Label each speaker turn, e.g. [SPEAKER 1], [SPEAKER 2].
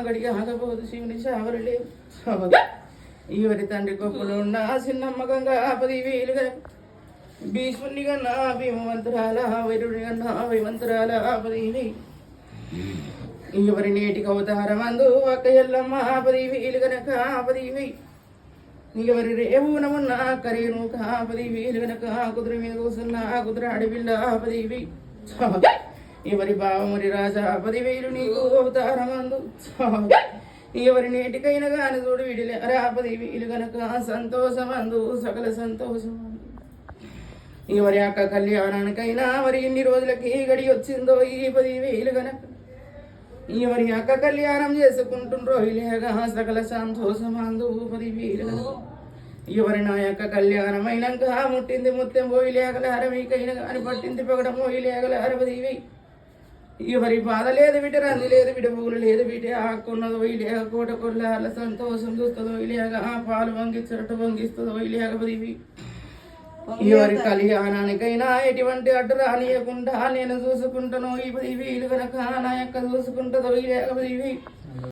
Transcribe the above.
[SPEAKER 1] గడికి ఆగబోదు శివుని చావలు లేవు. ఎవరి తండ్రి గొప్పలు ఉన్న చిన్నమ్మకంగా 10,000 భీష్ముని కన్నా భీమవంతురాల వైరుడి కన్నా వైవంతురాల 10,000. ఎవరి నేటికి అవతారమందు అక్క ఎల్లమ్మ 10,000 గనక 10,000. ఎవరి రేవునమున్న కరీను 10,000 గనక కుదుర మీద కూసున్న కుదుర అడవిల్ల 10,000. ఎవరి బావమురి రాజా 10,000 నీకు అవతారమందు. ఎవరి నేటికైనా గాని చూడు విడిలేరా 10,000 గనక సంతోషమందు సకల సంతోషమందు. ఎవరి అక్క కళ్యాణానికైనా మరి ఇన్ని రోజులకి గడి వచ్చిందో ఈ 10,000 గనక. ఎవరి అక్క కళ్యాణం చేసుకుంటుండ్రో ఇలాగా సకల సంతోషమందు 10,000 గనక. ఎవరి నా యొక్క కళ్యాణమైనాక ముట్టింది ముత్యం పోయి లేకలార మీకైనా కానీ పట్టింది పగడం పోయి లేకలార 10,000. ఎవరి బాధ లేదు బిడ్డ రంది లేదు బిడ్డ పూలు లేదు బిడ్డ ఆకున్నదో లేక కోట కొల్లాల సంతోషం చూస్తుందో లేక పాలు వంగిచ్చట వంగిస్తుందో లేక 10,000. ఎవరి కళ్యాణానికైనా ఎటువంటి అడ్డు రానియకుండా నేను చూసుకుంటాను ఈ 10,000 కనుక నా యొక్క చూసుకుంటుందో లేక 10,000.